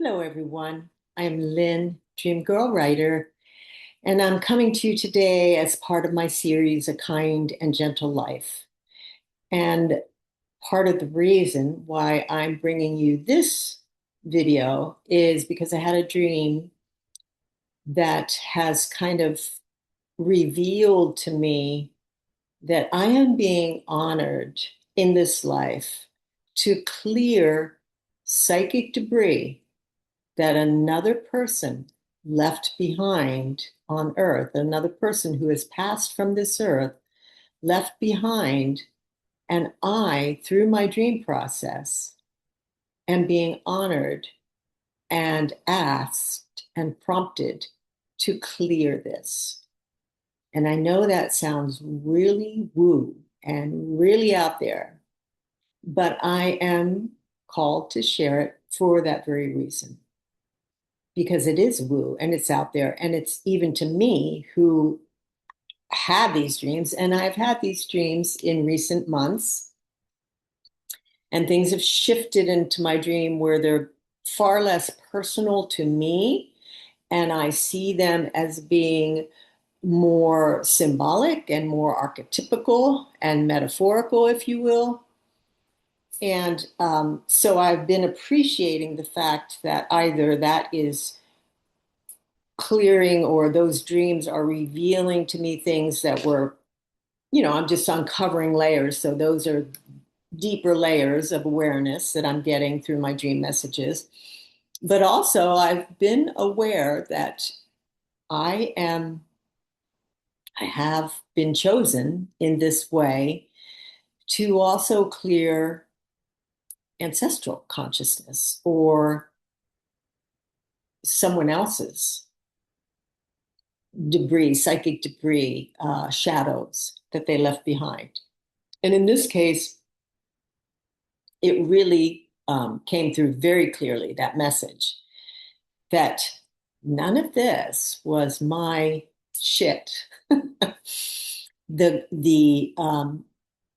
Hello, everyone. I'm Lynn, Dream Girl Writer, and I'm coming to you today as part of my series, A Kind and Gentle Life. And part of the reason why I'm bringing you this video is because I had a dream that has kind of revealed to me that I am being honored in this life to clear psychic debris that another person left behind on earth, another person who has passed from this earth, left behind, and I, through my dream process, am being honored and asked and prompted to clear this. And I know that sounds really woo and really out there, but I am called to share it for that very reason. Because it is woo and it's out there. And it's even to me who had these dreams, and I've had these dreams in recent months, and things have shifted into my dream where they're far less personal to me. And I see them as being more symbolic and more archetypical and metaphorical, if you will. And so I've been appreciating the fact that either that is clearing or those dreams are revealing to me things that were, I'm just uncovering layers. So those are deeper layers of awareness that I'm getting through my dream messages. But also, I've been aware that I am, I have been chosen in this way to also clear ancestral consciousness or someone else's debris, psychic debris, shadows that they left behind. And in this case, it really came through very clearly, that message, that none of this was my shit. The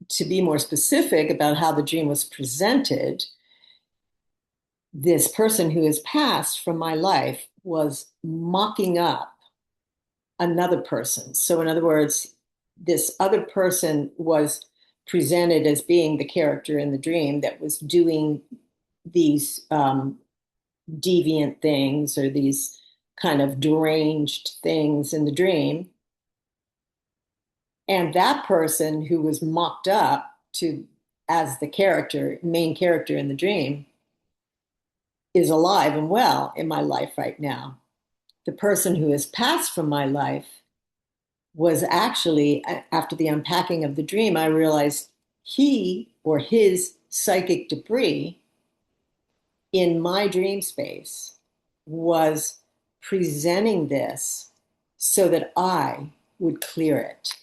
to be more specific about how the dream was presented, this person who has passed from my life was mocking up another person. So, in other words, this other person was presented as being the character in the dream that was doing these deviant things or these kind of deranged things in the dream. And that person who was mocked up to as the character, main character in the dream, is alive and well in my life right now. The person who has passed from my life was actually, after the unpacking of the dream, I realized he or his psychic debris in my dream space was presenting this so that I would clear it.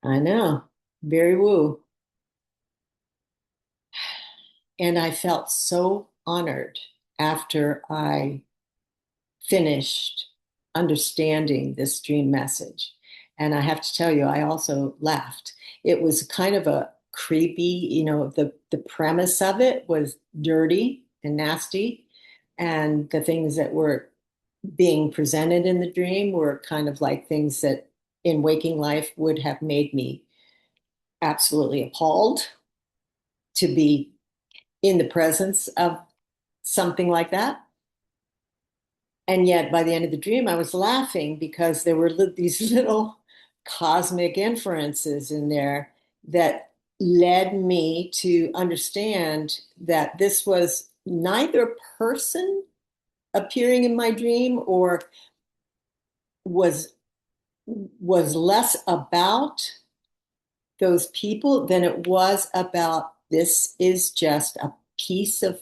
I know, very woo. And I felt so honored after I finished understanding this dream message. And I have to tell you, I also laughed. It was kind of a creepy, the premise of it was dirty and nasty. And the things that were being presented in the dream were kind of like things that in waking life would have made me absolutely appalled to be in the presence of something like that. And yet, by the end of the dream, I was laughing because there were these little cosmic inferences in there that led me to understand that this was neither person appearing in my dream or was less about those people than it was about this is just a piece of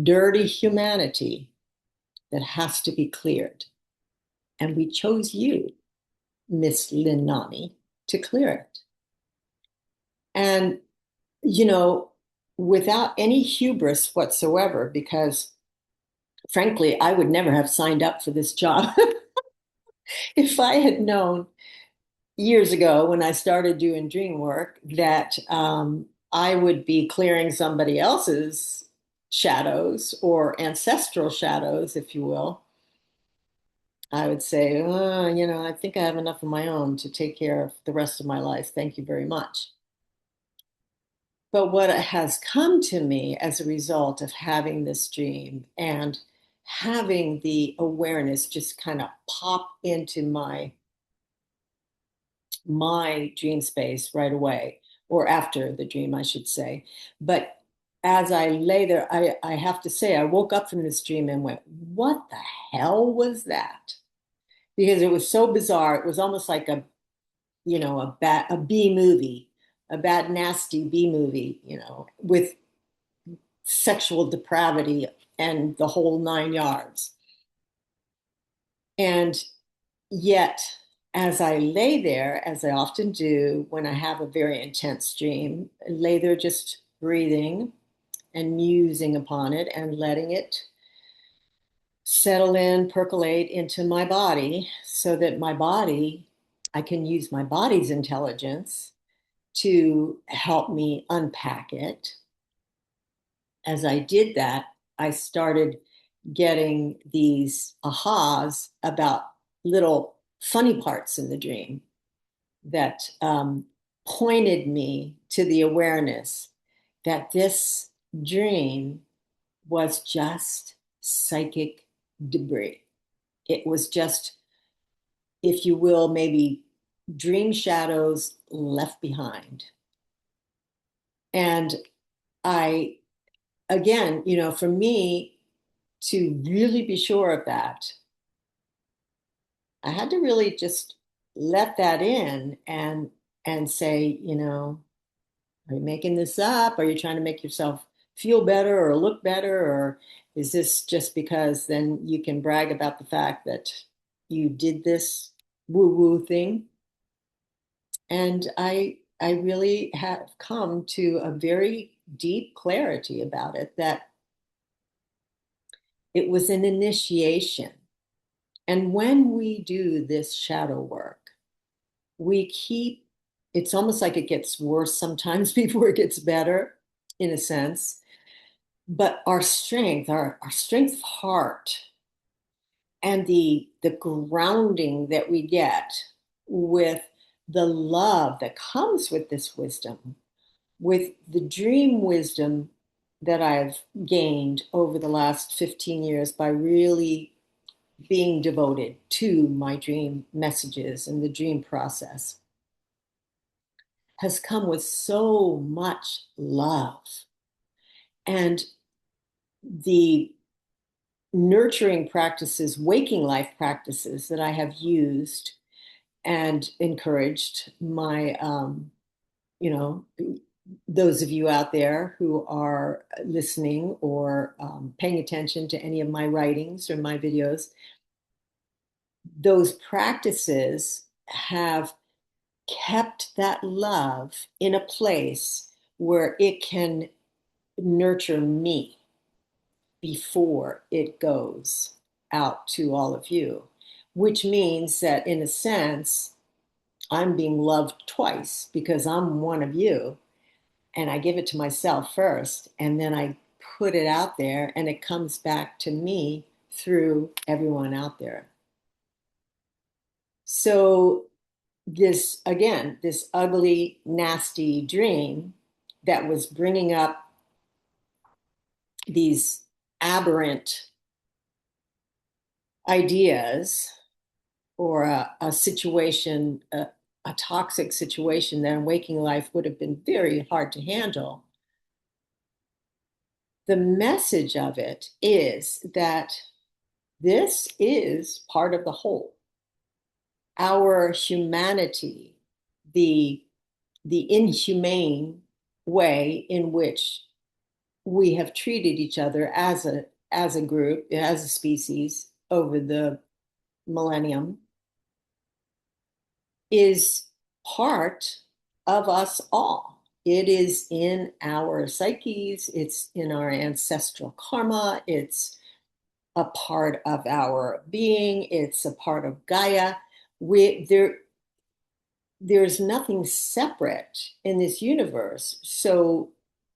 dirty humanity that has to be cleared. And we chose you, Miss Linani, to clear it. And, you know, without any hubris whatsoever, because frankly, I would never have signed up for this job if I had known years ago when I started doing dream work that I would be clearing somebody else's shadows or ancestral shadows, if you will. I would say, I think I have enough of my own to take care of the rest of my life. Thank you very much. But what has come to me as a result of having this dream and having the awareness just kind of pop into my dream space right away, or after the dream, I should say. But as I lay there, I have to say, I woke up from this dream and went, what the hell was that? Because it was so bizarre. It was almost like a B movie, a bad, nasty B movie, with sexual depravity and the whole 9 yards. And yet, as I lay there, as I often do when I have a very intense dream, I lay there just breathing and musing upon it and letting it settle in, percolate into my body so that I can use my body's intelligence to help me unpack it. As I did that, I started getting these ahas about little funny parts in the dream that pointed me to the awareness that this dream was just psychic debris. It was just, if you will, maybe dream shadows left behind. And I, again, for me to really be sure of that, I had to really just let that in and say, are you making this up? Are you trying to make yourself feel better or look better? Or is this just because then you can brag about the fact that you did this woo-woo thing? And I really have come to a very deep clarity about it, that it was an initiation. And when we do this shadow work, it's almost like it gets worse sometimes before it gets better, in a sense. But our strength, our strength of heart, and the grounding that we get with the love that comes with this wisdom, with the dream wisdom that I've gained over the last 15 years by really being devoted to my dream messages and the dream process, has come with so much love. And the nurturing practices, waking life practices that I have used and encouraged you know, those of you out there who are listening or paying attention to any of my writings or my videos, those practices have kept that love in a place where it can nurture me before it goes out to all of you, which means that in a sense, I'm being loved twice because I'm one of you, and I give it to myself first, and then I put it out there and it comes back to me through everyone out there. So this, again, this ugly, nasty dream that was bringing up these aberrant ideas, or a situation, a toxic situation that in waking life would have been very hard to handle. The message of it is that this is part of the whole. Our humanity, the inhumane way in which we have treated each other as a group, as a species over the millennium, is part of us all. It is in our psyches, it's in our ancestral karma, it's a part of our being, it's a part of Gaia. There, there's nothing separate in this universe. So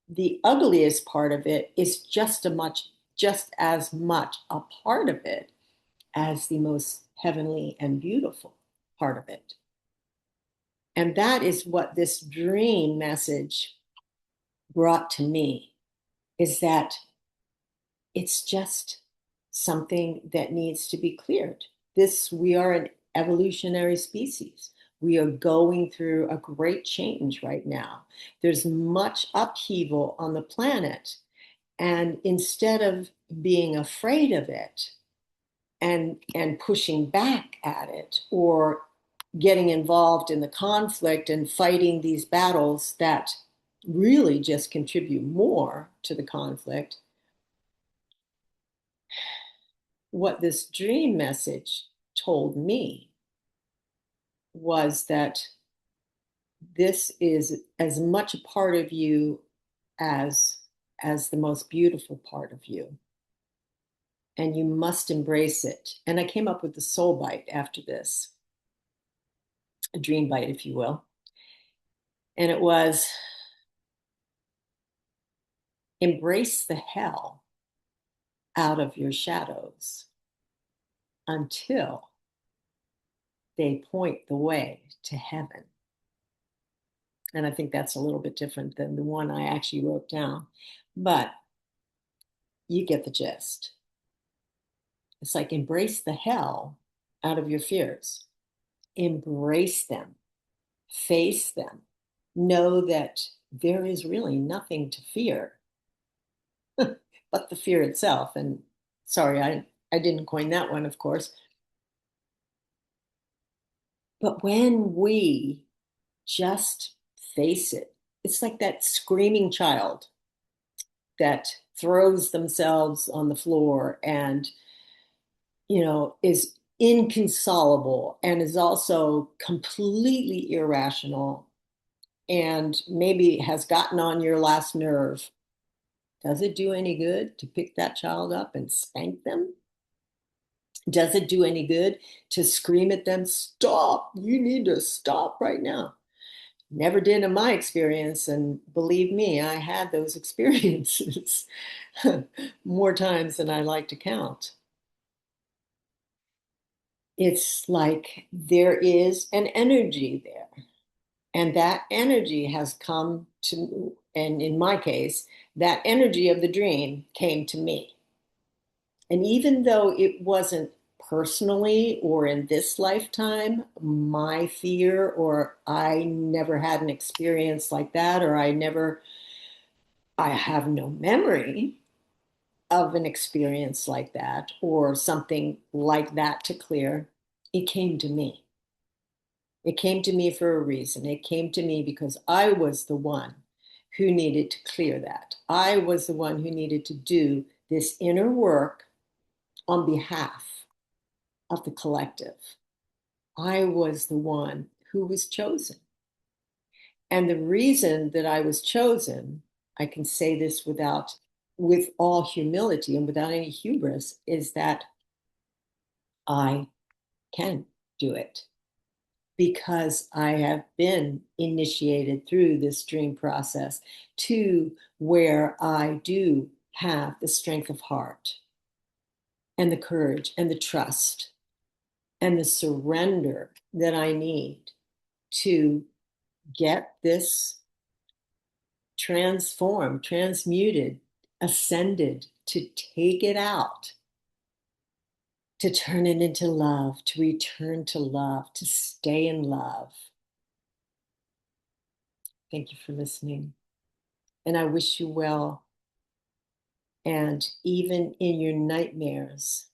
the ugliest part of it is just as much a part of it as the most heavenly and beautiful part of it. And that is what this dream message brought to me, is that it's just something that needs to be cleared. We are an evolutionary species. We are going through a great change right now. There's much upheaval on the planet. And instead of being afraid of it and pushing back at it, or getting involved in the conflict and fighting these battles that really just contribute more to the conflict, what this dream message told me was that this is as much a part of you as the most beautiful part of you, and you must embrace it. And I came up with the soul bite after this, a dream bite, if you will. And it was, embrace the hell out of your shadows until they point the way to heaven. And I think that's a little bit different than the one I actually wrote down. But you get the gist. It's like, embrace the hell out of your fears, embrace them, face them, know that there is really nothing to fear but the fear itself. And sorry, I didn't coin that one, of course. But when we just face it, it's like that screaming child that throws themselves on the floor and, is inconsolable and is also completely irrational and maybe has gotten on your last nerve. Does it do any good to pick that child up and spank them? Does it do any good to scream at them, stop, you need to stop right now? Never did in my experience. And believe me, I had those experiences more times than I like to count. It's like there is an energy there. And that energy has come to, and in my case, that energy of the dream came to me. And even though it wasn't personally or in this lifetime my fear, or I never had an experience like that, or I have no memory of an experience like that or something like that to clear, it came to me. It came to me for a reason. It came to me because I was the one who needed to clear that. I was the one who needed to do this inner work on behalf of the collective. I was the one who was chosen. And the reason that I was chosen, I can say this with all humility and without any hubris, is that I can do it because I have been initiated through this dream process to where I do have the strength of heart and the courage and the trust and the surrender that I need to get this transformed, transmuted, ascended, to take it out, to turn it into love, to return to love, to stay in love. Thank you for listening. And I wish you well. And even in your nightmares,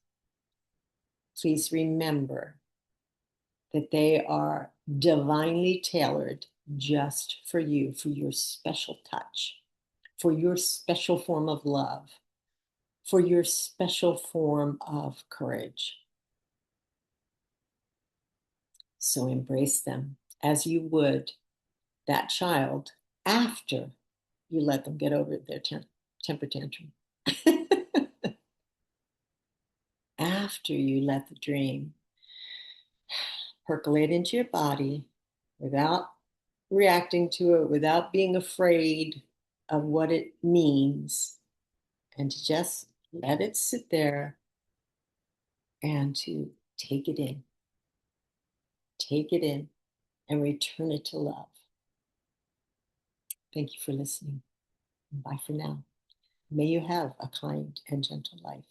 please remember that they are divinely tailored just for you, for your special touch, for your special form of love, for your special form of courage. So embrace them as you would that child after you let them get over their temper tantrum. After you let the dream percolate into your body, without reacting to it, without being afraid of what it means, and to just let it sit there and to take it in, and return it to love. Thank you for listening. Bye for now. May you have a kind and gentle life.